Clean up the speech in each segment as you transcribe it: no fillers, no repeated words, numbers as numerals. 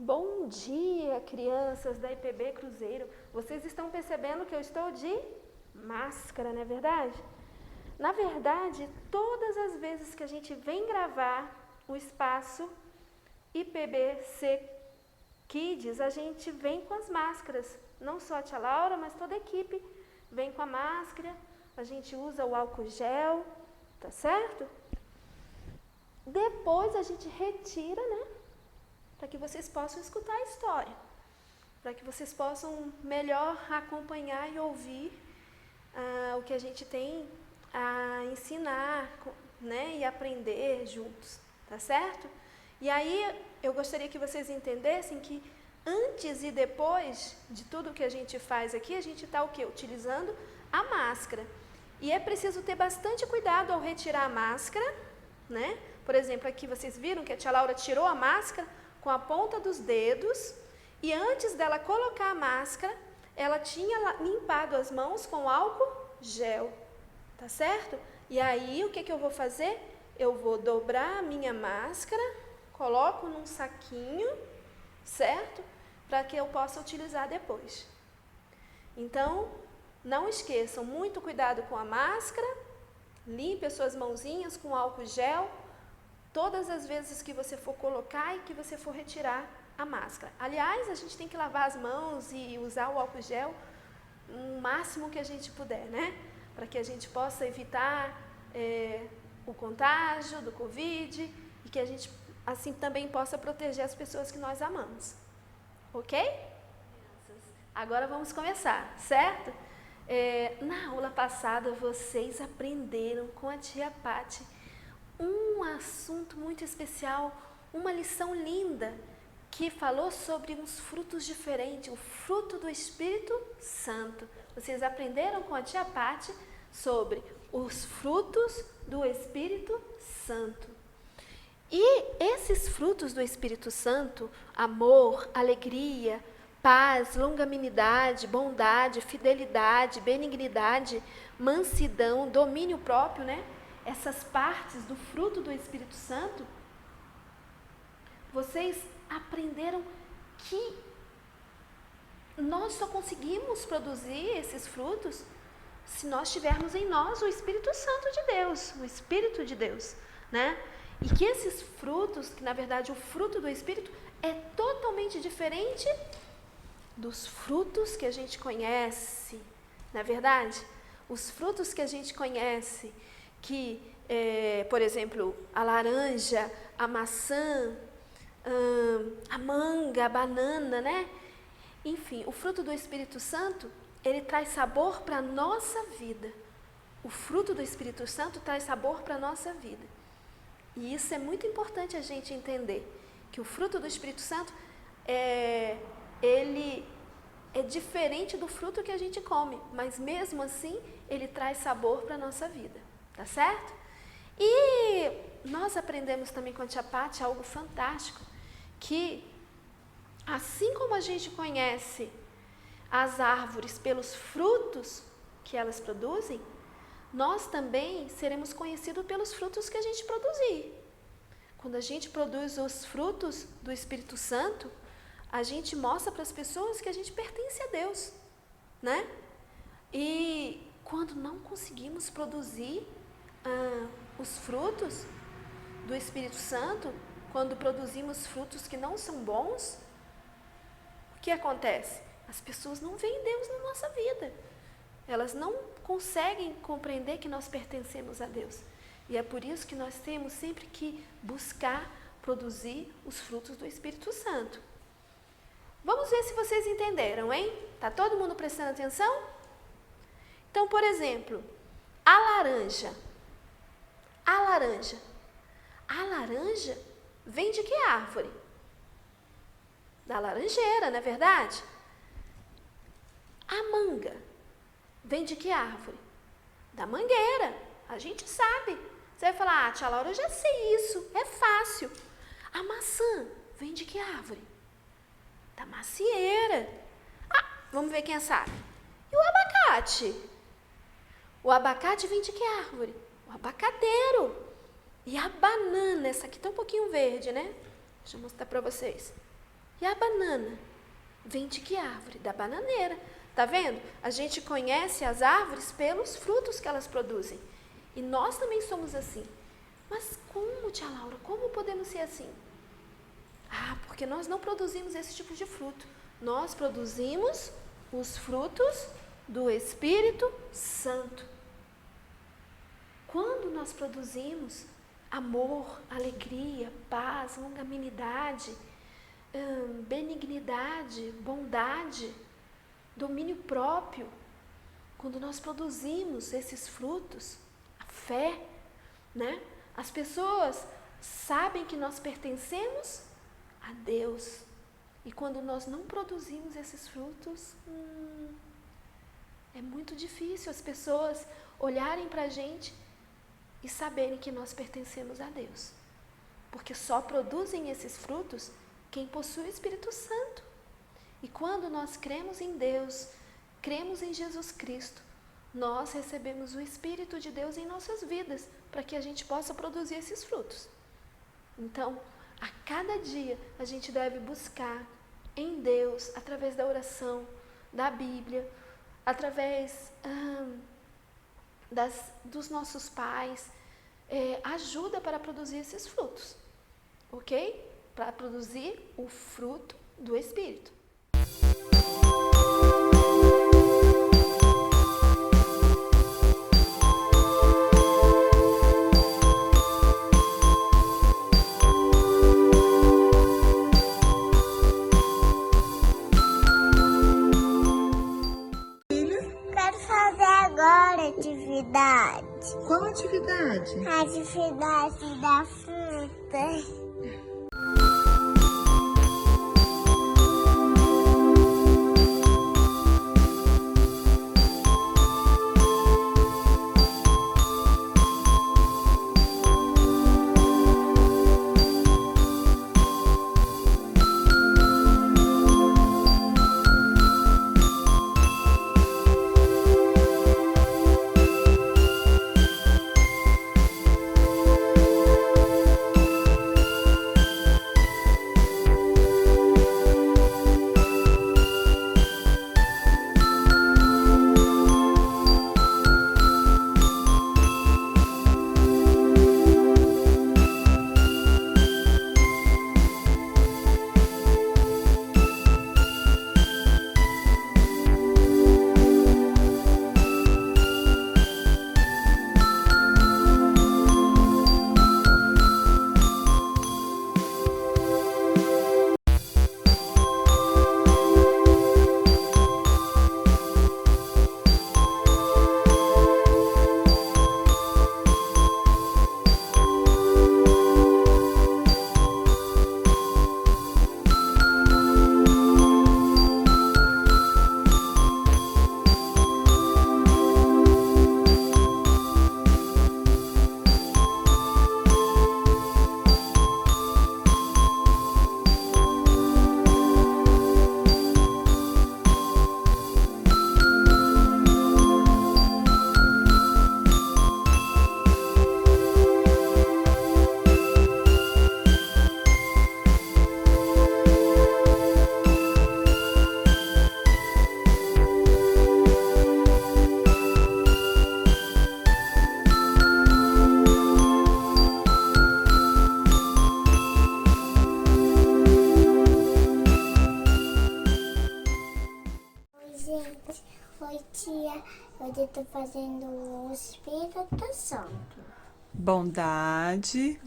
Bom dia, crianças da IPB Cruzeiro. Vocês estão percebendo que eu estou de máscara, não é verdade? Na verdade, todas as vezes que a gente vem gravar o espaço IPBC Kids, a gente vem com as máscaras. Não só a tia Laura, mas toda a equipe vem com a máscara. A gente usa o álcool gel, tá certo? Depois a gente retira, né? Para que vocês possam escutar a história, para que vocês possam melhor acompanhar e ouvir o que a gente tem a ensinar, né, e aprender juntos, tá certo? E aí eu gostaria que vocês entendessem que antes e depois de tudo que a gente faz aqui, a gente está o quê? Utilizando a máscara. E é preciso ter bastante cuidado ao retirar a máscara, né? Por exemplo, aqui vocês viram que a tia Laura tirou a máscara com a ponta dos dedos, e antes dela colocar a máscara, ela tinha limpado as mãos com álcool gel, tá certo? E aí, o que eu vou fazer? Eu vou dobrar a minha máscara, coloco num saquinho, certo? Para que eu possa utilizar depois. Então, não esqueçam, muito cuidado com a máscara, limpe as suas mãozinhas com álcool gel, todas as vezes que você for colocar e que você for retirar a máscara. Aliás, a gente tem que lavar as mãos e usar o álcool gel o máximo que a gente puder, né? Para que a gente possa evitar o contágio do Covid e que a gente, assim, também possa proteger as pessoas que nós amamos. Ok? Agora vamos começar, certo? Na aula passada, vocês aprenderam com a tia Pati um assunto muito especial, uma lição linda, que falou sobre uns frutos diferentes, o fruto do Espírito Santo. Vocês aprenderam com a tia Pati sobre os frutos do Espírito Santo. E esses frutos do Espírito Santo, amor, alegria, paz, longanimidade, bondade, fidelidade, benignidade, mansidão, domínio próprio, né? Essas partes do fruto do Espírito Santo, vocês aprenderam que nós só conseguimos produzir esses frutos se nós tivermos em nós o Espírito Santo de Deus, o Espírito de Deus, né? E que esses frutos, que na verdade o fruto do Espírito é totalmente diferente dos frutos que a gente conhece, não é verdade? Os frutos que a gente conhece, que, por exemplo, a laranja, a maçã, a manga, a banana, né? Enfim, o fruto do Espírito Santo, ele traz sabor para a nossa vida. O fruto do Espírito Santo traz sabor para a nossa vida. E isso é muito importante a gente entender, que o fruto do Espírito Santo, ele é diferente do fruto que a gente come, mas mesmo assim, ele traz sabor para a nossa vida. Tá certo? E nós aprendemos também com a tia Pati algo fantástico, que assim como a gente conhece as árvores pelos frutos que elas produzem, nós também seremos conhecidos pelos frutos que a gente produzir. Quando a gente produz os frutos do Espírito Santo, a gente mostra para as pessoas que a gente pertence a Deus, né? E quando não conseguimos produzir os frutos do Espírito Santo, quando produzimos frutos que não são bons, o que acontece? As pessoas não veem Deus na nossa vida. Elas não conseguem compreender que nós pertencemos a Deus. E é por isso que nós temos sempre que buscar produzir os frutos do Espírito Santo. Vamos ver se vocês entenderam, hein? Tá todo mundo prestando atenção? Então, por exemplo, a laranja. A laranja vem de que árvore? Da laranjeira, não é verdade? A manga vem de que árvore? Da mangueira, a gente sabe. Você vai falar, tia Laura, eu já sei isso, é fácil. A maçã vem de que árvore? Da macieira. Vamos ver quem sabe. E o abacate? O abacate vem de que árvore? O abacateiro. E a banana, essa aqui tá um pouquinho verde, né? Deixa eu mostrar para vocês. E a banana vem de que árvore? Da bananeira. Tá vendo? A gente conhece as árvores pelos frutos que elas produzem. E nós também somos assim. Mas como, tia Laura? Como podemos ser assim? Ah, porque nós não produzimos esse tipo de fruto. Nós produzimos os frutos do Espírito Santo. Quando nós produzimos amor, alegria, paz, longanimidade, benignidade, bondade, domínio próprio, quando nós produzimos esses frutos, a fé, né? As pessoas sabem que nós pertencemos a Deus. E quando nós não produzimos esses frutos, é muito difícil as pessoas olharem para a gente e saberem que nós pertencemos a Deus. Porque só produzem esses frutos quem possui o Espírito Santo. E quando nós cremos em Deus, cremos em Jesus Cristo, nós recebemos o Espírito de Deus em nossas vidas, para que a gente possa produzir esses frutos. Então, a cada dia, a gente deve buscar em Deus, através da oração, da Bíblia, através dos nossos pais, ajuda para produzir esses frutos, ok? Para produzir o fruto do Espírito. Quero fazer agora atividade. Qual atividade? A atividade da fruta. Gente, oi tia, hoje eu tô fazendo o Espírito Santo. Bondade,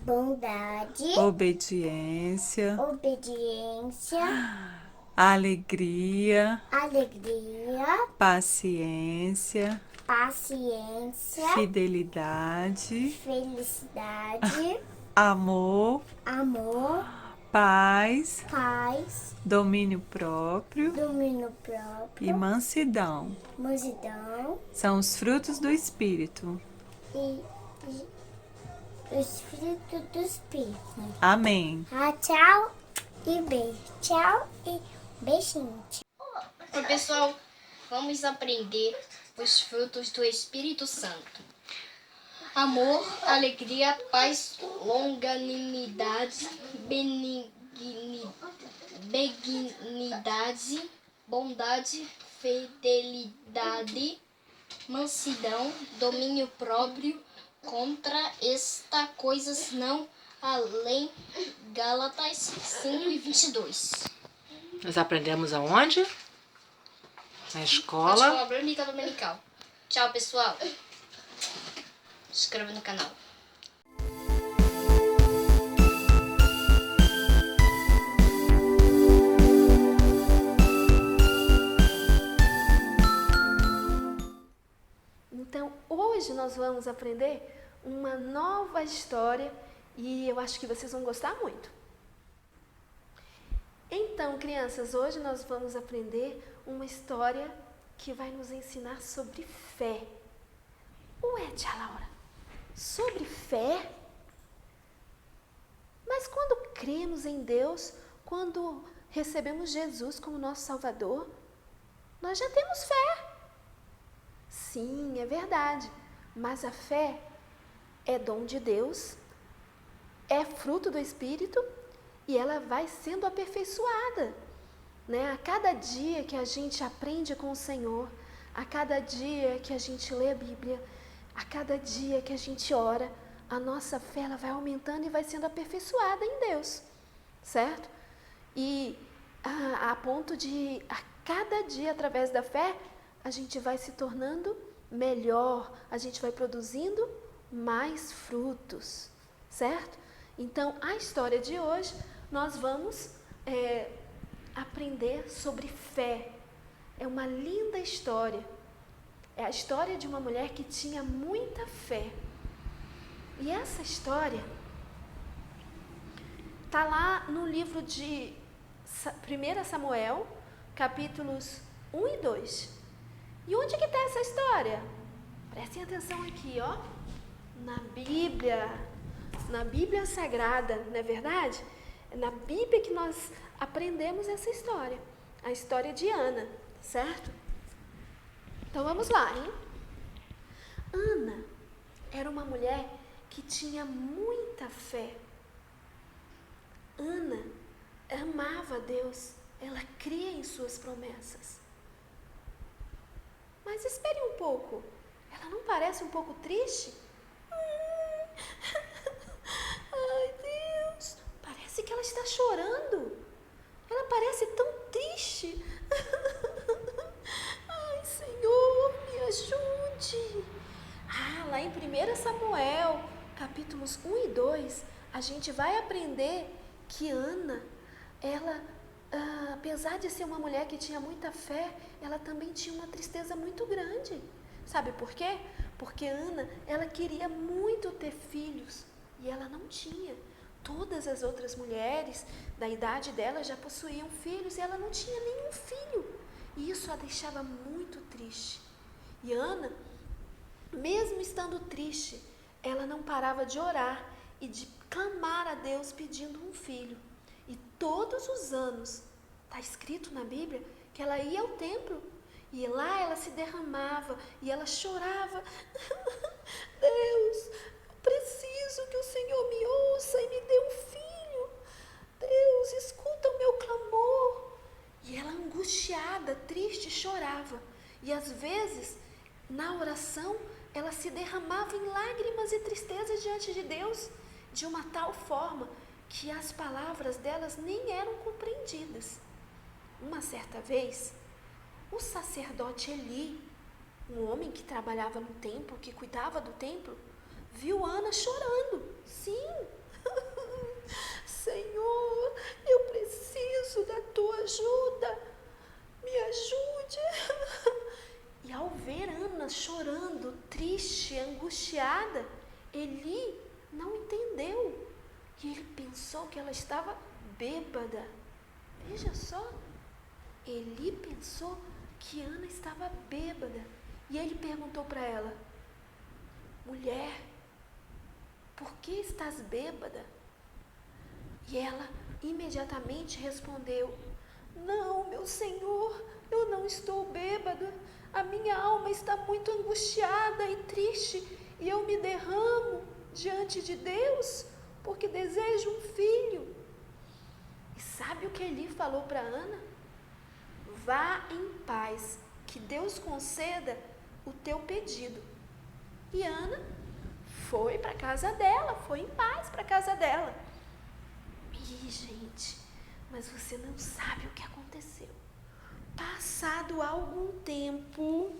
obediência, alegria, paciência, fidelidade, felicidade, amor, paz, domínio próprio e mansidão. São os frutos do Espírito. e o Espírito do Espírito. Amém. Tchau e beijo. Tchau e beijinho. Oi, pessoal, vamos aprender os frutos do Espírito Santo. Amor, alegria, paz, longanimidade, benignidade, benignidade, bondade, fidelidade, mansidão, domínio próprio. Contra esta coisas não há lei. Gálatas 5:22. Nós aprendemos aonde? Na escola Bíblica Dominical. Tchau, pessoal. Se inscreva no canal. Então, hoje nós vamos aprender uma nova história e eu acho que vocês vão gostar muito. Então, crianças, hoje nós vamos aprender uma história que vai nos ensinar sobre fé. Ué, tia Laura, sobre fé? Mas quando cremos em Deus, quando recebemos Jesus como nosso Salvador, nós já temos fé. Sim, é verdade, mas a fé é dom de Deus, é fruto do Espírito e ela vai sendo aperfeiçoada, né? A cada dia que a gente aprende com o Senhor, a cada dia que a gente lê a Bíblia, a cada dia que a gente ora, a nossa fé ela vai aumentando e vai sendo aperfeiçoada em Deus, certo? E a ponto de, a cada dia, através da fé, a gente vai se tornando melhor, a gente vai produzindo mais frutos, certo? Então, a história de hoje, nós vamos aprender sobre fé. É uma linda história. É a história de uma mulher que tinha muita fé. E essa história está lá no livro de 1 Samuel, capítulos 1 e 2. E onde que está essa história? Prestem atenção aqui, ó. Na Bíblia Sagrada, não é verdade? É na Bíblia que nós aprendemos essa história. A história de Ana, certo? Então vamos lá, hein? Ana era uma mulher que tinha muita fé. Ana amava a Deus, ela cria em suas promessas. Mas espere um pouco, ela não parece um pouco triste? Ai, Deus, parece que ela está chorando. Ela parece tão triste. Ai, Senhor, me ajude. Lá em 1 Samuel, capítulos 1 e 2, a gente vai aprender que Ana, ela, apesar de ser uma mulher que tinha muita fé, ela também tinha uma tristeza muito grande. Sabe por quê? Porque Ana, ela queria muito ter filhos e ela não tinha. Todas as outras mulheres da idade dela já possuíam filhos e ela não tinha nenhum filho. E isso a deixava muito triste. E Ana, mesmo estando triste, ela não parava de orar e de clamar a Deus pedindo um filho. E todos os anos, está escrito na Bíblia, que ela ia ao templo e lá ela se derramava e ela chorava. Deus, eu preciso que o Senhor me ouça e me dê um filho. Deus, escuta o meu clamor. E ela, angustiada, triste, chorava. E às vezes, na oração, ela se derramava em lágrimas e tristeza diante de Deus, de uma tal forma que as palavras delas nem eram compreendidas. Uma certa vez, o sacerdote Eli, um homem que trabalhava no templo, que cuidava do templo, viu Ana chorando. Sim, Senhor, eu preciso da tua ajuda, me ajude. E ao ver Ana chorando, triste, angustiada, Eli não entendeu. E ele pensou que ela estava bêbada. Veja só, Eli pensou que Ana estava bêbada. E ele perguntou para ela: mulher, por que estás bêbada? E ela imediatamente respondeu: não, meu Senhor, eu não estou bêbada. A minha alma está muito angustiada e triste e eu me derramo diante de Deus porque desejo um filho. E sabe o que Eli falou para Ana? Vá em paz, que Deus conceda o teu pedido. E Ana foi para casa dela, foi em paz para casa dela. E, gente, mas você não sabe o que aconteceu. Passado algum tempo,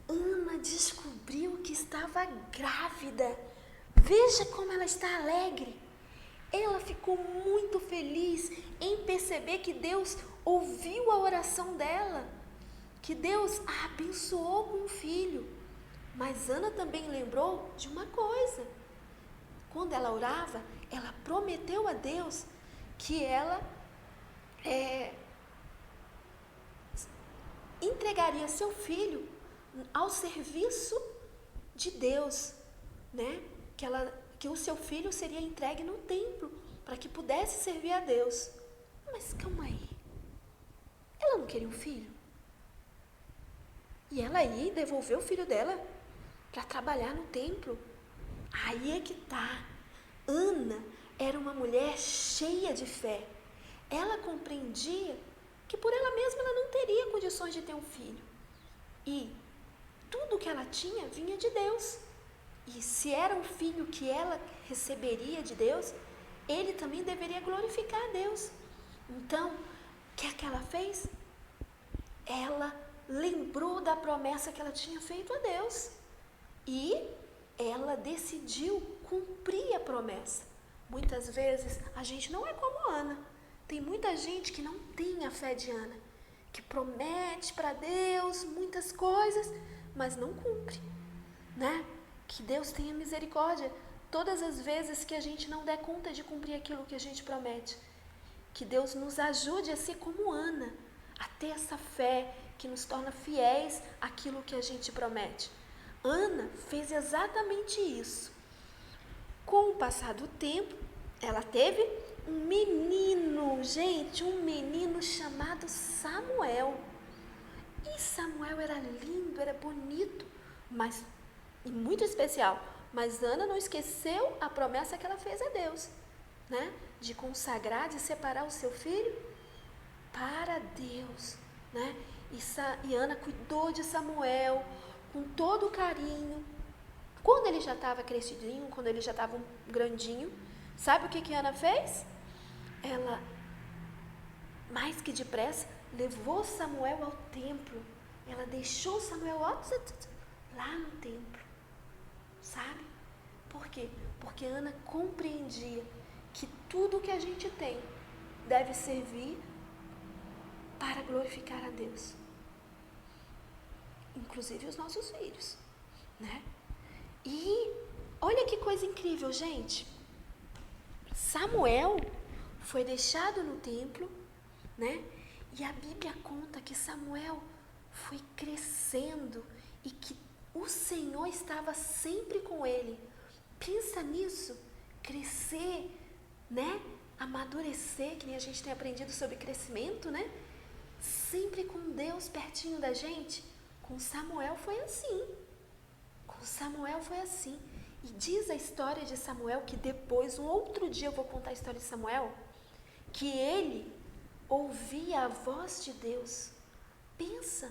Ana descobriu que estava grávida. Veja como ela está alegre. Ela ficou muito feliz em perceber que Deus ouviu a oração dela, que Deus a abençoou com um filho. Mas Ana também lembrou de uma coisa. Quando ela orava, ela prometeu a Deus que ela entregaria seu filho ao serviço de Deus, né? Que o seu filho seria entregue no templo para que pudesse servir a Deus. Mas calma aí, ela não queria um filho? E ela ia devolver o filho dela para trabalhar no templo? Aí é que tá. Ana era uma mulher cheia de fé. Ela compreendia que por ela mesma ela não teria condições de ter um filho. E tudo que ela tinha vinha de Deus. E se era um filho que ela receberia de Deus, ele também deveria glorificar a Deus. Então, o que é que ela fez? Ela lembrou da promessa que ela tinha feito a Deus. E ela decidiu cumprir a promessa. Muitas vezes a gente não é como Ana. Tem muita gente que não tem a fé de Ana, que promete para Deus muitas coisas, mas não cumpre, né? Que Deus tenha misericórdia todas as vezes que a gente não der conta de cumprir aquilo que a gente promete. Que Deus nos ajude a ser como Ana, a ter essa fé que nos torna fiéis àquilo que a gente promete. Ana fez exatamente isso. Com o passar do tempo, ela teve um menino, gente, um menino chamado Samuel. E Samuel era lindo, era bonito, mas e muito especial. Mas Ana não esqueceu a promessa que ela fez a Deus, né? De consagrar, de separar o seu filho para Deus, né? E Ana cuidou de Samuel com todo o carinho. Quando ele já estava crescidinho, quando ele já estava grandinho, sabe o que Ana fez? Ela, mais que depressa, levou Samuel ao templo. Ela deixou Samuel lá no templo, sabe? Por quê? Porque Ana compreendia que tudo que a gente tem deve servir para glorificar a Deus, inclusive os nossos filhos, né? E olha que coisa incrível, gente. Samuel foi deixado no templo, né? E a Bíblia conta que Samuel foi crescendo e que o Senhor estava sempre com ele. Pensa nisso, crescer, né? Amadurecer, que nem a gente tem aprendido sobre crescimento, né? Sempre com Deus pertinho da gente. Com Samuel foi assim. Com Samuel foi assim. E diz a história de Samuel, que depois, um outro dia eu vou contar a história de Samuel, que ele ouvia a voz de Deus. Pensa,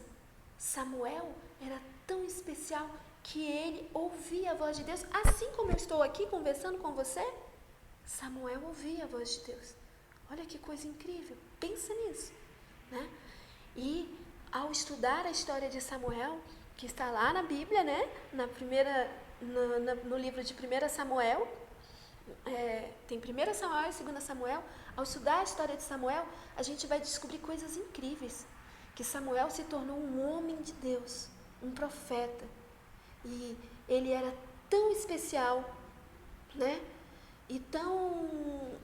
Samuel era tão especial que ele ouvia a voz de Deus, assim como eu estou aqui conversando com você. Samuel ouvia a voz de Deus. Olha que coisa incrível, pensa nisso, né? E ao estudar a história de Samuel, que está lá na Bíblia, né? No livro de 1 Samuel, tem 1 Samuel e 2 Samuel. Ao estudar a história de Samuel, a gente vai descobrir coisas incríveis. Que Samuel se tornou um homem de Deus, um profeta. E ele era tão especial, né? E tão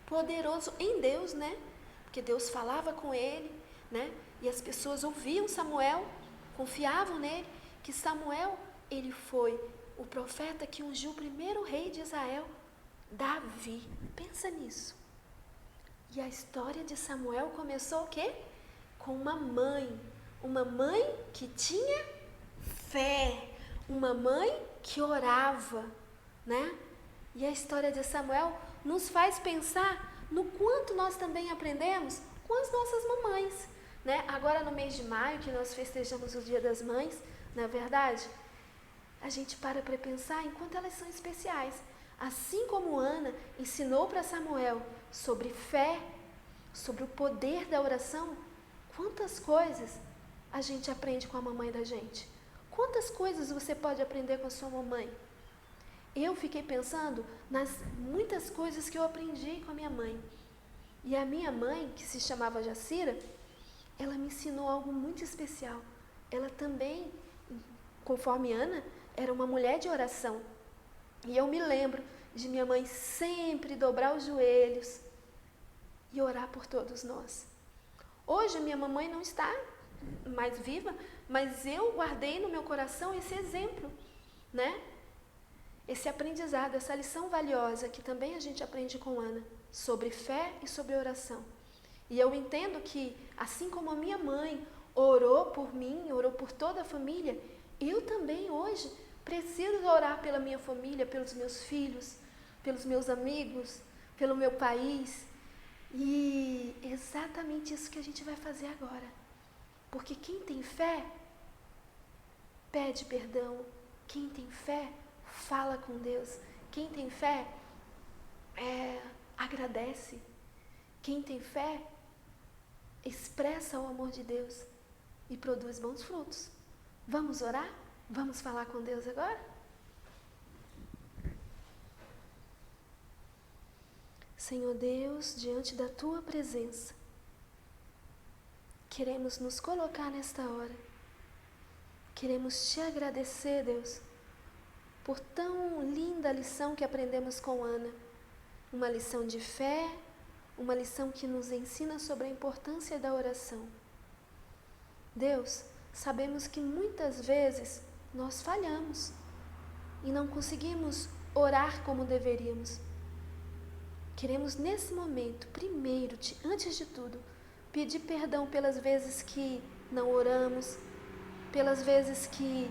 poderoso em Deus, né? Porque Deus falava com ele, né? E as pessoas ouviam Samuel, confiavam nele, que Samuel, ele foi o profeta que ungiu o primeiro rei de Israel, Davi. Pensa nisso. E a história de Samuel começou o quê? Com uma mãe que tinha fé, uma mãe que orava, né? E a história de Samuel nos faz pensar no quanto nós também aprendemos com as nossas mamães, né? Agora no mês de maio, que nós festejamos o Dia das Mães, não é verdade? A gente para pensar em quanto elas são especiais. Assim como Ana ensinou para Samuel sobre fé, sobre o poder da oração, quantas coisas a gente aprende com a mamãe da gente? Quantas coisas você pode aprender com a sua mamãe? Eu fiquei pensando nas muitas coisas que eu aprendi com a minha mãe. E a minha mãe, que se chamava Jacira, ela me ensinou algo muito especial. Ela também, conforme Ana, era uma mulher de oração. E eu me lembro de minha mãe sempre dobrar os joelhos e orar por todos nós. Hoje minha mamãe não está mais viva, mas eu guardei no meu coração esse exemplo, né? Esse aprendizado, essa lição valiosa que também a gente aprende com Ana, sobre fé e sobre oração. E eu entendo que, assim como a minha mãe orou por mim, orou por toda a família, eu também hoje preciso orar pela minha família, pelos meus filhos, pelos meus amigos, pelo meu país. E é exatamente isso que a gente vai fazer agora. Porque quem tem fé, pede perdão. Quem tem fé, fala com Deus. Quem tem fé, agradece. Quem tem fé, expressa o amor de Deus e produz bons frutos. Vamos orar? Vamos falar com Deus agora? Senhor Deus, diante da Tua presença, queremos nos colocar nesta hora. Queremos Te agradecer, Deus, por tão linda lição que aprendemos com Ana. Uma lição de fé, uma lição que nos ensina sobre a importância da oração. Deus, sabemos que muitas vezes nós falhamos e não conseguimos orar como deveríamos. Queremos nesse momento, primeiro, antes de tudo, pedir perdão pelas vezes que não oramos, pelas vezes que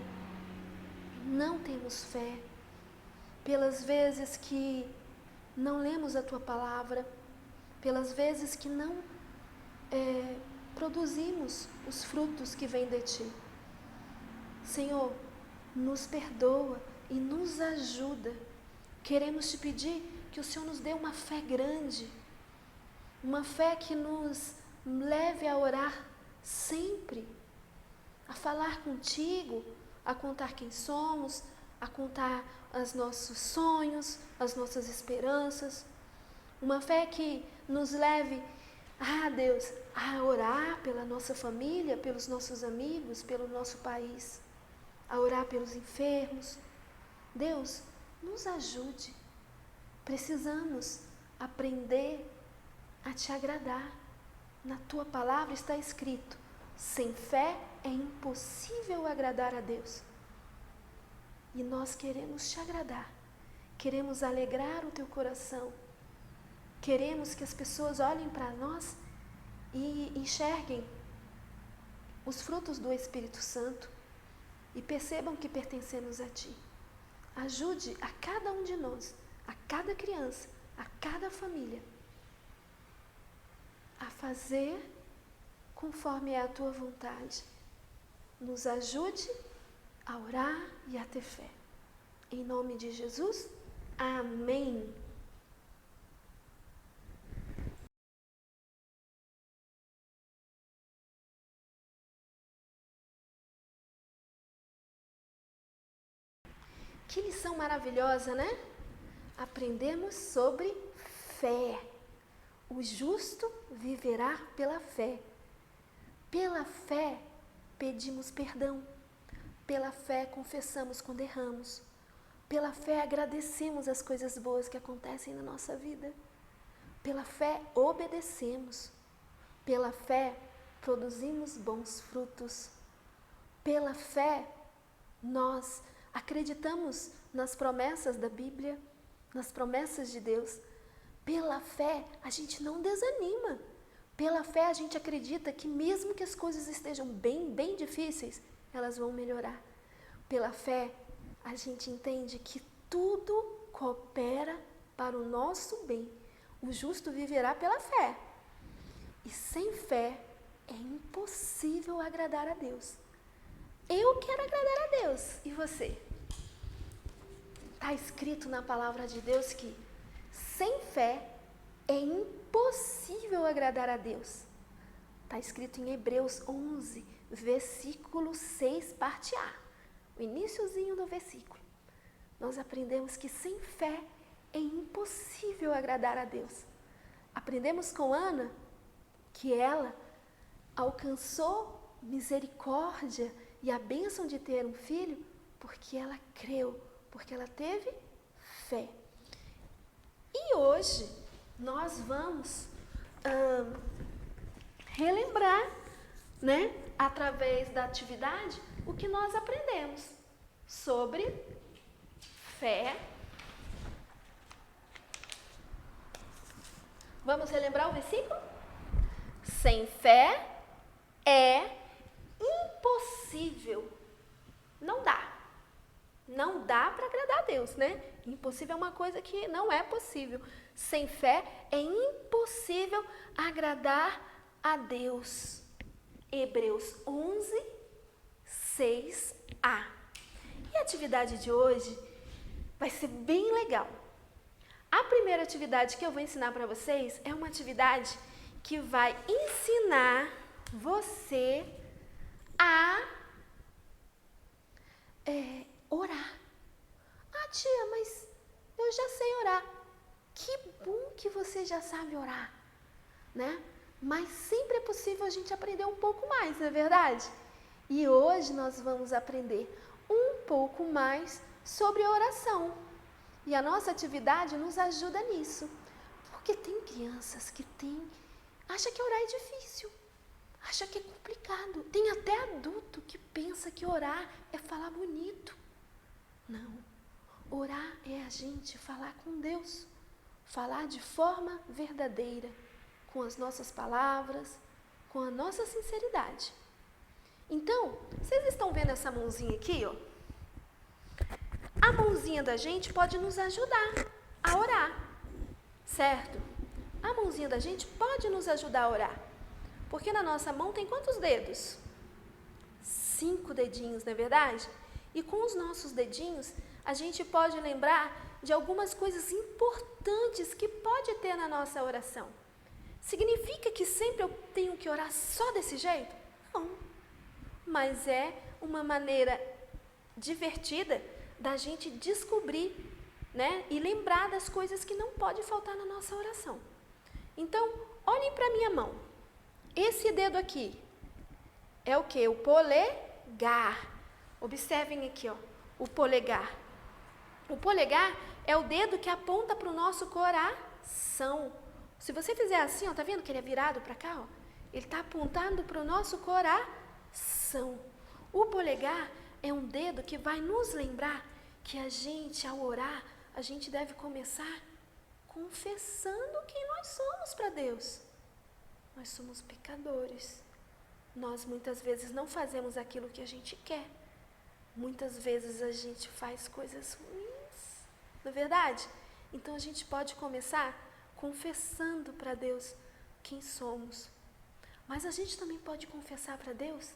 não temos fé, pelas vezes que não lemos a Tua palavra, pelas vezes que não produzimos os frutos que vêm de Ti. Senhor, nos perdoa e nos ajuda. Queremos Te pedir que o Senhor nos dê uma fé grande, uma fé que nos leve a orar sempre, a falar contigo, a contar quem somos, a contar os nossos sonhos, as nossas esperanças. Uma fé que nos leve, Deus, a orar pela nossa família, pelos nossos amigos, pelo nosso país, a orar pelos enfermos. Deus, nos ajude. Precisamos aprender a Te agradar. Na Tua palavra está escrito: sem fé é impossível agradar a Deus. E nós queremos Te agradar, queremos alegrar o Teu coração, queremos que as pessoas olhem para nós e enxerguem os frutos do Espírito Santo e percebam que pertencemos a Ti. Ajude a cada um de nós, a cada criança, a cada família, a fazer conforme é a Tua vontade. Nos ajude a orar e a ter fé. Em nome de Jesus, amém. Que lição maravilhosa, né? Aprendemos sobre fé. O justo viverá pela fé. Pela fé, pedimos perdão. Pela fé, confessamos quando erramos. Pela fé, agradecemos as coisas boas que acontecem na nossa vida. Pela fé, obedecemos. Pela fé, produzimos bons frutos. Pela fé, nós acreditamos nas promessas da Bíblia, nas promessas de Deus. Pela fé, a gente não desanima. Pela fé, a gente acredita que mesmo que as coisas estejam bem difíceis, elas vão melhorar. Pela fé, a gente entende que tudo coopera para o nosso bem. O justo viverá pela fé. E sem fé é impossível agradar a Deus. Eu quero agradar a Deus. E você? Está escrito na palavra de Deus que sem fé é impossível agradar a Deus. Está escrito em Hebreus 11, versículo 6, parte A. O iniciozinho do versículo. Nós aprendemos que sem fé é impossível agradar a Deus. Aprendemos com Ana que ela alcançou misericórdia e a bênção de ter um filho porque ela creu, porque ela teve fé. E hoje nós vamos relembrar, né, através da atividade, o que nós aprendemos sobre fé. Vamos relembrar o versículo? Sem fé é impossível. Não dá. Não dá para agradar a Deus, né? Impossível é uma coisa que não é possível. Sem fé é impossível agradar a Deus. Hebreus 11, 6a. E a atividade de hoje vai ser bem legal. A primeira atividade que eu vou ensinar para vocês é uma atividade que vai ensinar você a orar. Ah, tia, mas eu já sei orar. Que bom que você já sabe orar, né? Mas sempre é possível a gente aprender um pouco mais, não é verdade? E hoje nós vamos aprender um pouco mais sobre oração. E a nossa atividade nos ajuda nisso. Porque tem crianças que acha que orar é difícil, acha que é complicado. Tem até adulto que pensa que orar é falar bonito. Não, orar é a gente falar com Deus, falar de forma verdadeira, com as nossas palavras, com a nossa sinceridade. Então, vocês estão vendo essa mãozinha aqui, ó? A mãozinha da gente pode nos ajudar a orar, certo? A mãozinha da gente pode nos ajudar a orar. Porque na nossa mão tem quantos dedos? 5 dedinhos, não é verdade? E com os nossos dedinhos, a gente pode lembrar de algumas coisas importantes que pode ter na nossa oração. Significa que sempre eu tenho que orar só desse jeito? Não. Mas é uma maneira divertida da gente descobrir, né, e lembrar das coisas que não pode faltar na nossa oração. Então, olhem para a minha mão. Esse dedo aqui é o quê? O polegar. Observem aqui, ó, o polegar. O polegar é o dedo que aponta para o nosso coração. Se você fizer assim, ó, tá vendo que ele é virado para cá? Ó? Ele está apontando para o nosso coração. O polegar é um dedo que vai nos lembrar que a gente, ao orar, a gente deve começar confessando quem nós somos para Deus. Nós somos pecadores. Nós muitas vezes não fazemos aquilo que a gente quer. Muitas vezes a gente faz coisas ruins, não é verdade? Então a gente pode começar confessando para Deus quem somos. Mas a gente também pode confessar para Deus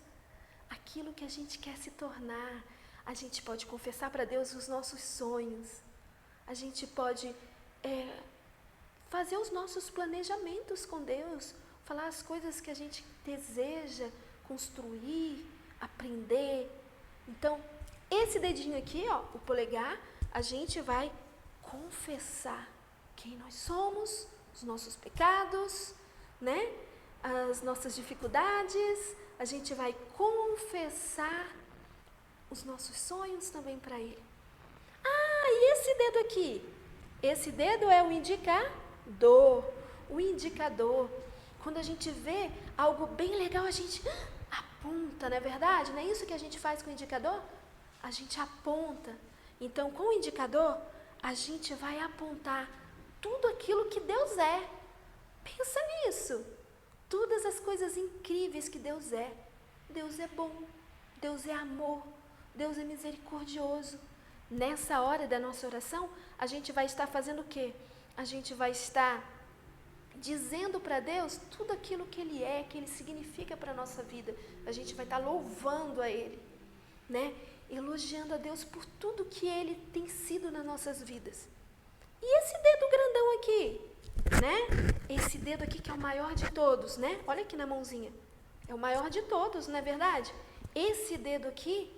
aquilo que a gente quer se tornar. A gente pode confessar para Deus os nossos sonhos. A gente pode fazer os nossos planejamentos com Deus, falar as coisas que a gente deseja construir, aprender. Então, esse dedinho aqui, ó, o polegar, a gente vai confessar quem nós somos, os nossos pecados, né? As nossas dificuldades. A gente vai confessar os nossos sonhos também para Ele. Ah, e esse dedo aqui? Esse dedo é o indicador. O indicador. Quando a gente vê algo bem legal, a gente aponta, não é verdade? Não é isso que a gente faz com o indicador? A gente aponta. Então, com o indicador, a gente vai apontar tudo aquilo que Deus é. Pensa nisso. Todas as coisas incríveis que Deus é. Deus é bom. Deus é amor. Deus é misericordioso. nessa hora da nossa oração, a gente vai estar fazendo o quê? A gente vai estar dizendo para Deus tudo aquilo que Ele é, que Ele significa para a nossa vida. A gente vai estar louvando a Ele, né? Elogiando a Deus por tudo que Ele tem sido nas nossas vidas. E esse dedo grandão aqui, né? Esse dedo aqui que é o maior de todos, né? Olha aqui na mãozinha. É o maior de todos, não é verdade? Esse dedo aqui,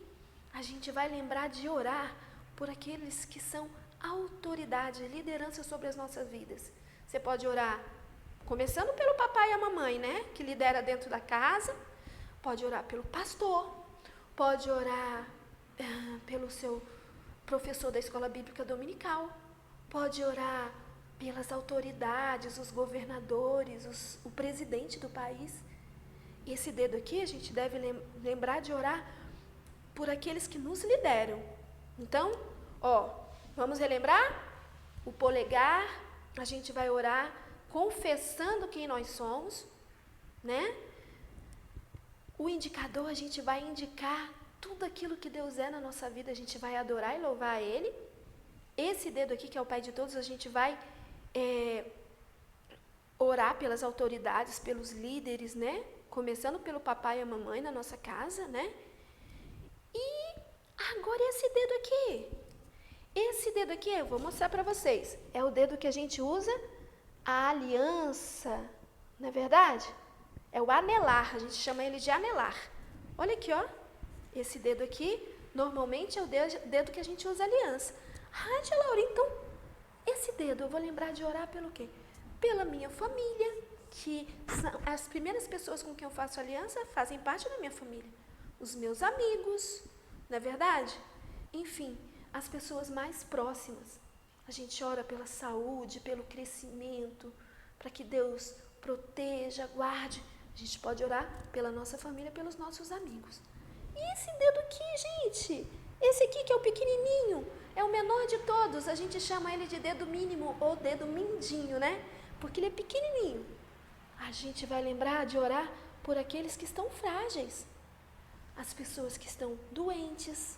a gente vai lembrar de orar por aqueles que são autoridade, liderança sobre as nossas vidas. Você pode orar começando pelo papai e a mamãe, né? Que lidera dentro da casa. Pode orar pelo pastor. Pode orar pelo seu professor da escola bíblica dominical. Pode orar pelas autoridades, os governadores, o presidente do país. Esse dedo aqui, a gente deve lembrar de orar por aqueles que nos lideram. Então, vamos relembrar? O polegar, a gente vai orar confessando quem nós somos, né? O indicador, a gente vai indicar tudo aquilo que Deus é na nossa vida, a gente vai adorar e louvar a Ele. Esse dedo aqui, que é o Pai de todos, a gente vai orar pelas autoridades, pelos líderes, né? Começando pelo papai e a mamãe na nossa casa, né? E agora esse dedo aqui. Esse dedo aqui, eu vou mostrar para vocês. É o dedo que a gente usa a aliança, não é verdade? É o anelar, a gente chama ele de anelar. Olha aqui, ó. Esse dedo aqui, normalmente é o dedo que a gente usa aliança. Tia Laura, então, esse dedo eu vou lembrar de orar pelo quê? Pela minha família, que são as primeiras pessoas com quem eu faço aliança fazem parte da minha família. Os meus amigos, não é verdade? Enfim, as pessoas mais próximas. A gente ora pela saúde, pelo crescimento, para que Deus proteja, guarde. A gente pode orar pela nossa família, pelos nossos amigos. E esse dedo aqui, gente, esse aqui que é o pequenininho, é o menor de todos. A gente chama ele de dedo mínimo ou dedo mindinho, né? Porque ele é pequenininho. A gente vai lembrar de orar por aqueles que estão frágeis. As pessoas que estão doentes.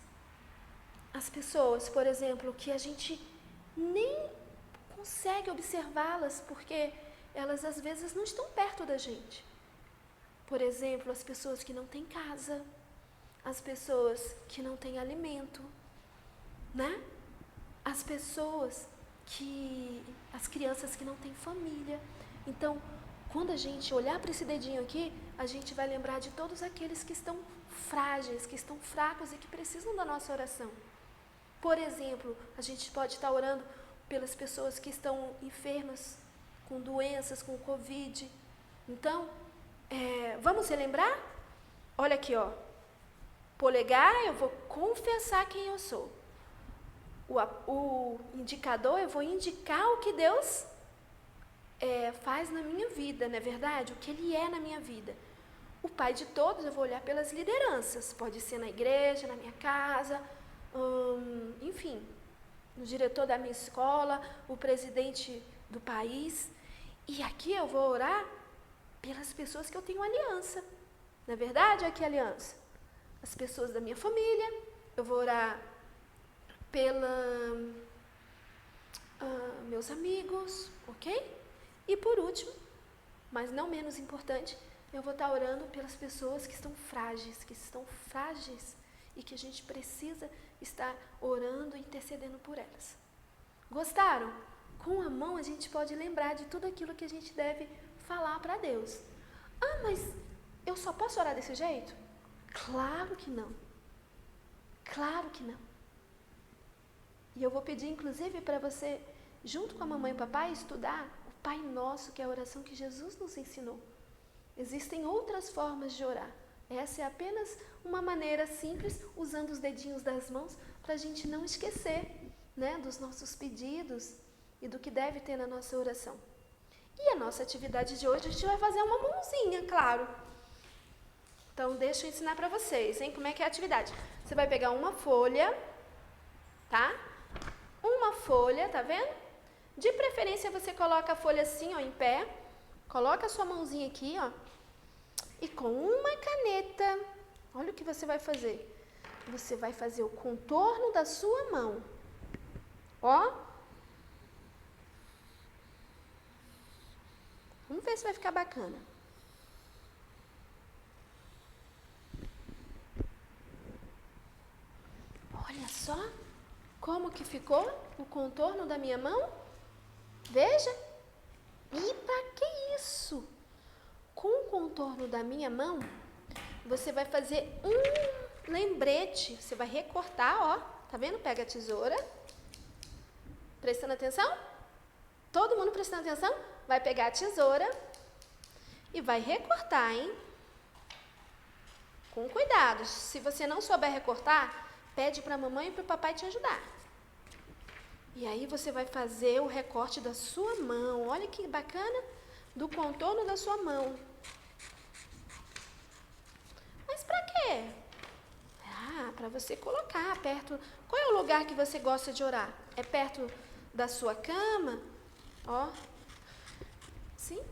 As pessoas, por exemplo, que a gente nem consegue observá-las porque elas às vezes não estão perto da gente. Por exemplo, as pessoas que não têm casa, as pessoas que não têm alimento, né? As crianças que não têm família. Então, quando a gente olhar para esse dedinho aqui, a gente vai lembrar de todos aqueles que estão frágeis, que estão fracos e que precisam da nossa oração. Por exemplo, a gente pode estar orando pelas pessoas que estão enfermas, com doenças, com Covid. Então, vamos relembrar? Olha aqui, ó. Polegar, eu vou confessar quem eu sou. O indicador, eu vou indicar o que Deus faz na minha vida, não é verdade? O que Ele é na minha vida. O Pai de todos, eu vou olhar pelas lideranças. Pode ser na igreja, na minha casa, enfim, o diretor da minha escola, o presidente do país. E aqui eu vou orar pelas pessoas que eu tenho aliança. Não é verdade? Aqui a aliança. As pessoas da minha família, eu vou orar meus amigos, ok? E por último, mas não menos importante, eu vou estar orando pelas pessoas que estão frágeis e que a gente precisa estar orando e intercedendo por elas. Gostaram? Com a mão a gente pode lembrar de tudo aquilo que a gente deve falar para Deus. Mas eu só posso orar desse jeito? Claro que não. Claro que não. E eu vou pedir, inclusive, para você, junto com a mamãe e o papai, estudar o Pai Nosso, que é a oração que Jesus nos ensinou. Existem outras formas de orar. Essa é apenas uma maneira simples, usando os dedinhos das mãos, para a gente não esquecer, né, dos nossos pedidos e do que deve ter na nossa oração. E a nossa atividade de hoje, a gente vai fazer uma mãozinha, claro. Então, deixa eu ensinar para vocês, hein? Como é que é a atividade? Você vai pegar uma folha, tá? Uma folha, tá vendo? De preferência, você coloca a folha assim, ó, em pé. Coloca a sua mãozinha aqui, ó. E com uma caneta, olha o que você vai fazer. você vai fazer o contorno da sua mão. Ó. Vamos ver se vai ficar bacana. Olha só como que ficou o contorno da minha mão. Veja. E para que isso? Com o contorno da minha mão, você vai fazer um lembrete. Você vai recortar, ó. Tá vendo? Pega a tesoura. Prestando atenção? Todo mundo prestando atenção? Vai pegar a tesoura e vai recortar, hein? Com cuidado. Se você não souber recortar, pede para a mamãe e para o papai te ajudar. E aí você vai fazer o recorte da sua mão. Olha que bacana, do contorno da sua mão. Mas para quê? Para você colocar perto. Qual é o lugar que você gosta de orar? É perto da sua cama? Ó. Sim?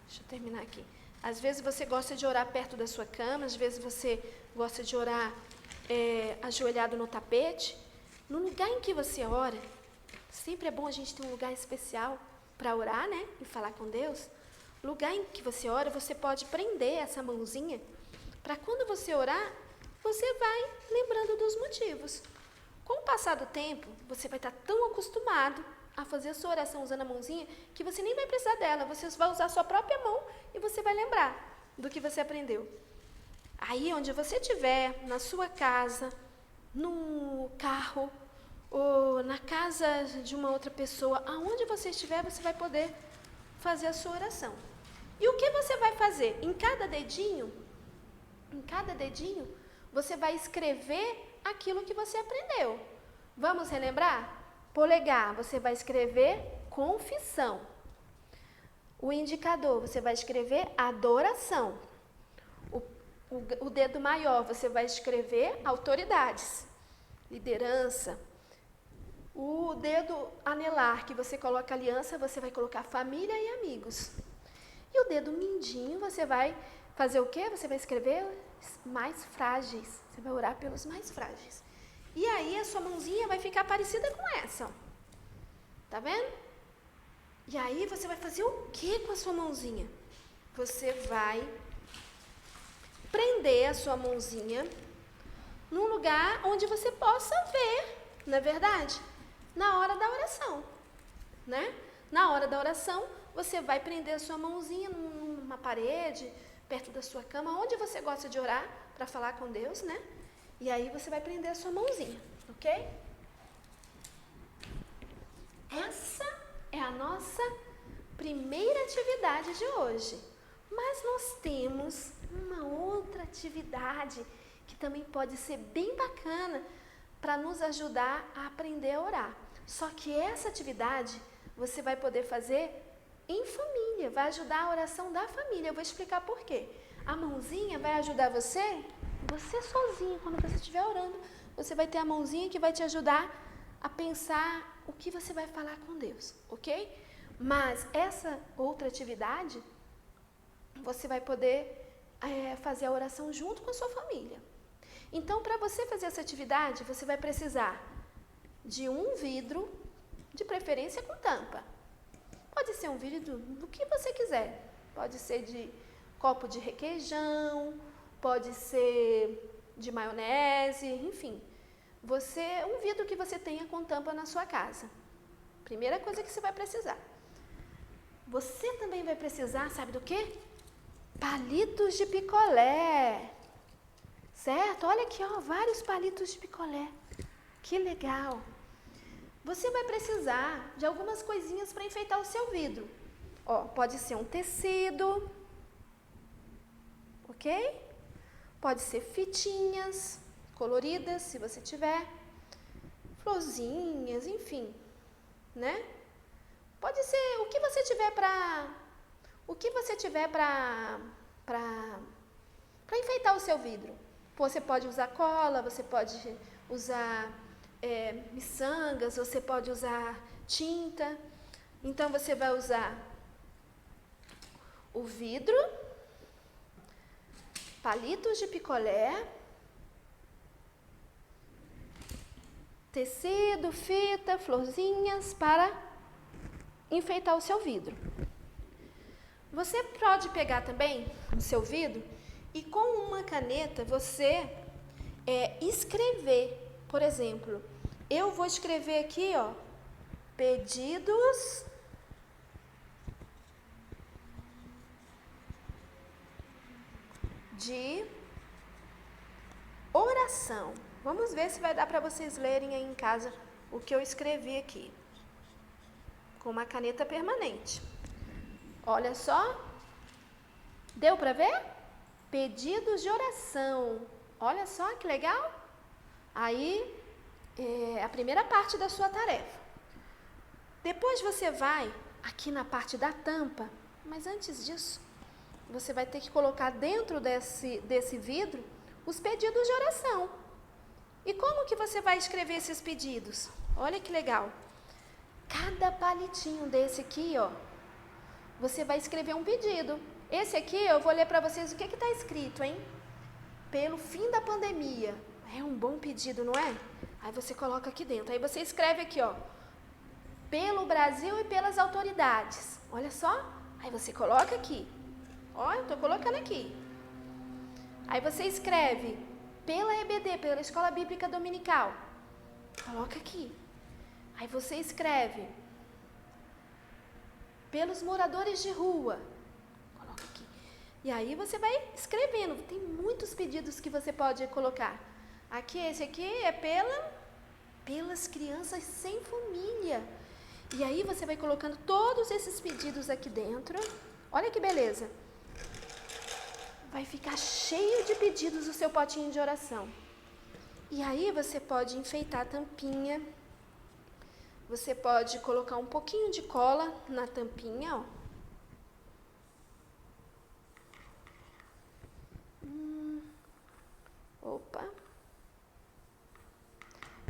Deixa eu terminar aqui. Às vezes você gosta de orar perto da sua cama, às vezes você gosta de orar ajoelhado no tapete. No lugar em que você ora, sempre é bom a gente ter um lugar especial para orar, né? E falar com Deus. Lugar em que você ora, você pode prender essa mãozinha para quando você orar, você vai lembrando dos motivos. Com o passar do tempo, você vai estar tão acostumado a fazer a sua oração usando a mãozinha que você nem vai precisar dela. Você vai usar a sua própria mão e você vai lembrar do que você aprendeu. Aí, onde você estiver, na sua casa, no carro, ou na casa de uma outra pessoa, aonde você estiver, você vai poder fazer a sua oração. E o que você vai fazer? Em cada dedinho, você vai escrever aquilo que você aprendeu. Vamos relembrar? Polegar, você vai escrever confissão. O indicador, você vai escrever adoração. O dedo maior, você vai escrever autoridades, liderança. O dedo anelar, que você coloca aliança, você vai colocar família e amigos. E o dedo mindinho, você vai fazer o quê? Você vai escrever mais frágeis. Você vai orar pelos mais frágeis. E aí a sua mãozinha vai ficar parecida com essa, ó. Tá vendo? E aí você vai fazer o que com a sua mãozinha? Você vai prender a sua mãozinha num lugar onde você possa ver, não é verdade? Na hora da oração, né? Na hora da oração, você vai prender a sua mãozinha numa parede, perto da sua cama, onde você gosta de orar para falar com Deus, né? E aí você vai prender a sua mãozinha, ok? Essa é a nossa primeira atividade de hoje. Mas nós temos uma outra atividade que também pode ser bem bacana para nos ajudar a aprender a orar. Só que essa atividade você vai poder fazer em família, vai ajudar a oração da família. Eu vou explicar por quê. A mãozinha vai ajudar você sozinho, quando você estiver orando, você vai ter a mãozinha que vai te ajudar a pensar o que você vai falar com Deus, ok? Mas essa outra atividade, você vai poder fazer a oração junto com a sua família. Então, para você fazer essa atividade, você vai precisar de um vidro, de preferência com tampa. Pode ser um vidro do que você quiser. Pode ser de copo de requeijão, pode ser de maionese, enfim. Um vidro que você tenha com tampa na sua casa. Primeira coisa que você vai precisar. Você também vai precisar, sabe do quê? Palitos de picolé. Certo? Olha aqui, ó, vários palitos de picolé. Que legal. Você vai precisar de algumas coisinhas para enfeitar o seu vidro. Ó, pode ser um tecido, ok? Pode ser fitinhas coloridas, se você tiver, florzinhas, enfim, né? Pode ser o que você tiver para enfeitar o seu vidro. Você pode usar cola, você pode usar miçangas, você pode usar tinta. Então, você vai usar o vidro, palitos de picolé, tecido, fita, florzinhas para enfeitar o seu vidro. Você pode pegar também o seu vidro e com uma caneta você escrever. Por exemplo, eu vou escrever aqui, ó, pedidos de oração. Vamos ver se vai dar para vocês lerem aí em casa o que eu escrevi aqui, com uma caneta permanente. Olha só, deu para ver? Pedidos de oração. Olha só que legal. Aí, é a primeira parte da sua tarefa. Depois você vai aqui na parte da tampa, mas antes disso, você vai ter que colocar dentro desse vidro os pedidos de oração. E como que você vai escrever esses pedidos? Olha que legal. Cada palitinho desse aqui, ó, você vai escrever um pedido. Esse aqui eu vou ler para vocês o que está escrito, hein? Pelo fim da pandemia. É um bom pedido, não é? Aí você coloca aqui dentro. Aí você escreve aqui, ó, pelo Brasil e pelas autoridades. Olha só. Aí você coloca aqui. Ó, eu estou colocando aqui. Aí você escreve pela EBD, pela Escola Bíblica Dominical. Coloca aqui. Aí você escreve pelos moradores de rua. Coloca aqui. E aí você vai escrevendo. Tem muitos pedidos que você pode colocar. Aqui, esse aqui é pelas crianças sem família. E aí você vai colocando todos esses pedidos aqui dentro. Olha que beleza. Vai ficar cheio de pedidos o seu potinho de oração. E aí você pode enfeitar a tampinha. Você pode colocar um pouquinho de cola na tampinha, ó. Opa.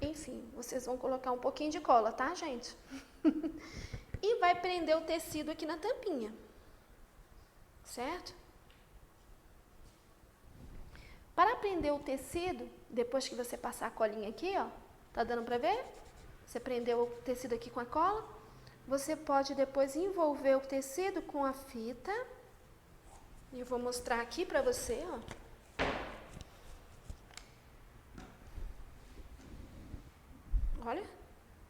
Enfim, vocês vão colocar um pouquinho de cola, tá, gente? E vai prender o tecido aqui na tampinha. Certo? Para prender o tecido, depois que você passar a colinha aqui, ó, tá dando para ver? Você prendeu o tecido aqui com a cola. Você pode depois envolver o tecido com a fita. Eu vou mostrar aqui para você, ó. Olha,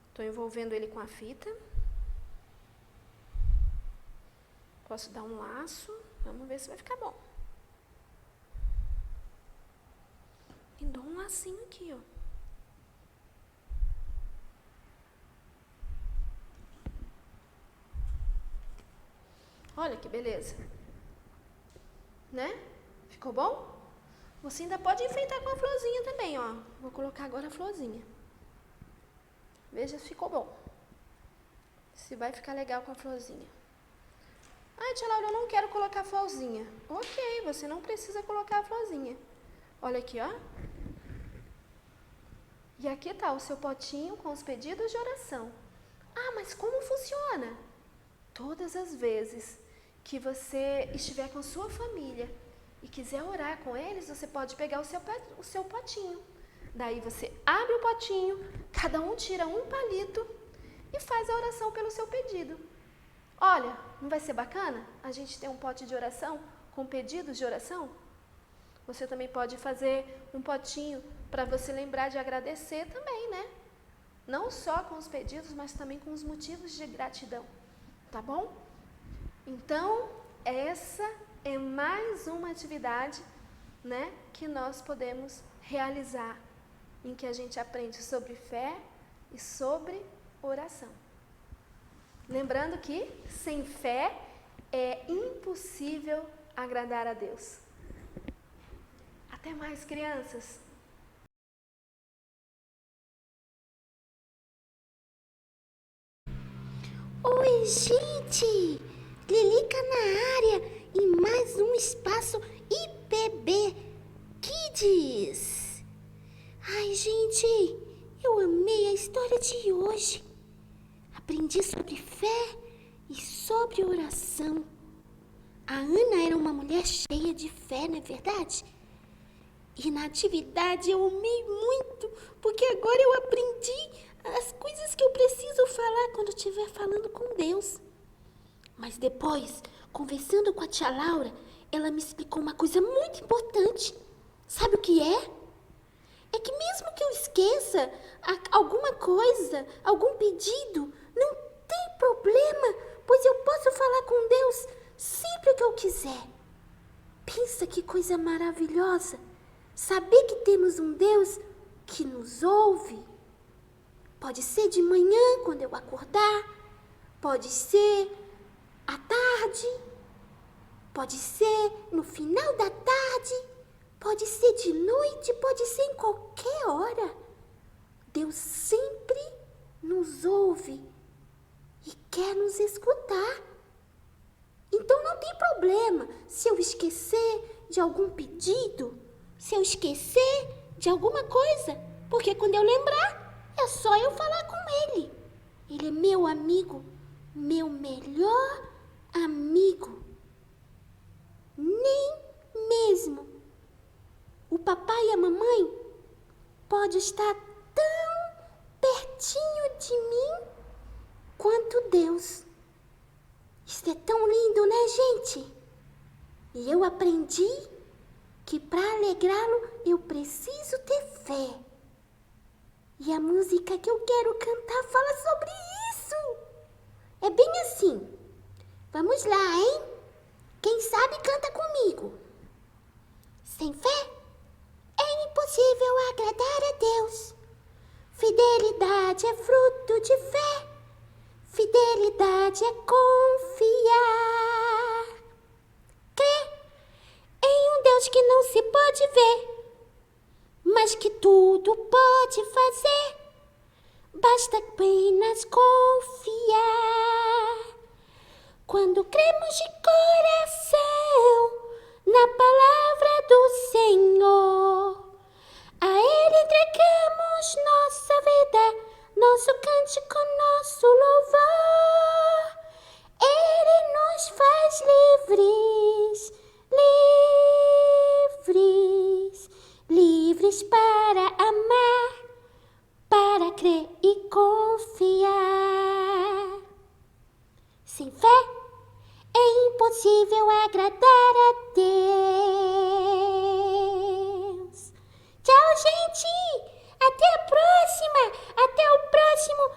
estou envolvendo ele com a fita. Posso dar um laço. Vamos ver se vai ficar bom. E dou um lacinho aqui, ó. Olha que beleza. Né? Ficou bom? Você ainda pode enfeitar com a florzinha também, ó. Vou colocar agora a florzinha. Veja se ficou bom. Se vai ficar legal com a florzinha. Ai, tia Laura, eu não quero colocar a florzinha. Ok, você não precisa colocar a florzinha. Olha aqui, ó. E aqui tá o seu potinho com os pedidos de oração. Ah, mas como funciona? Todas as vezes que você estiver com sua família e quiser orar com eles, você pode pegar o seu potinho. Daí você abre o potinho, cada um tira um palito e faz a oração pelo seu pedido. Olha, não vai ser bacana a gente ter um pote de oração com pedidos de oração? Você também pode fazer um potinho para você lembrar de agradecer também, né? Não só com os pedidos, mas também com os motivos de gratidão, tá bom? Então, essa é mais uma atividade, né, que nós podemos realizar, em que a gente aprende sobre fé e sobre oração. Lembrando que, sem fé, é impossível agradar a Deus. Até mais, crianças! Oi, gente! Lilica na área e mais um espaço IPB Kids! Ai, gente, eu amei a história de hoje. Aprendi sobre fé e sobre oração. A Ana era uma mulher cheia de fé, não é verdade? E na atividade eu amei muito, porque agora eu aprendi as coisas que eu preciso falar quando estiver falando com Deus. Mas depois, conversando com a tia Laura, ela me explicou uma coisa muito importante. Sabe o que é? É que mesmo que eu esqueça alguma coisa, algum pedido, não tem problema, pois eu posso falar com Deus sempre que eu quiser. Pensa que coisa maravilhosa, saber que temos um Deus que nos ouve. Pode ser de manhã, quando eu acordar, pode ser à tarde, pode ser no final da tarde, pode ser de noite, pode ser em qualquer hora. Deus sempre nos ouve e quer nos escutar. Então não tem problema se eu esquecer de algum pedido, se eu esquecer de alguma coisa, porque quando eu lembrar, é só eu falar com Ele. Ele é meu amigo, meu melhor amigo. Nem mesmo o papai e a mamãe podem estar tão pertinho de mim quanto Deus. Isso é tão lindo, né, gente? E eu aprendi que para alegrá-lo eu preciso ter fé. E a música que eu quero cantar fala sobre isso. É bem assim. Vamos lá, hein? Quem sabe canta comigo. Sem fé é impossível agradar a Deus. Fidelidade é fruto de fé. Fidelidade é confiar. Crer em um Deus que não se pode ver, mas que tudo pode fazer. Basta apenas confiar. Quando cremos de coração na palavra do Senhor, a Ele entregamos nossa vida, nosso cântico, nosso louvor. Ele nos faz livres, livres, livres para amar, para crer e confiar. Sem fé é impossível agradar a Deus. Tchau, gente! Até a próxima! Até o próximo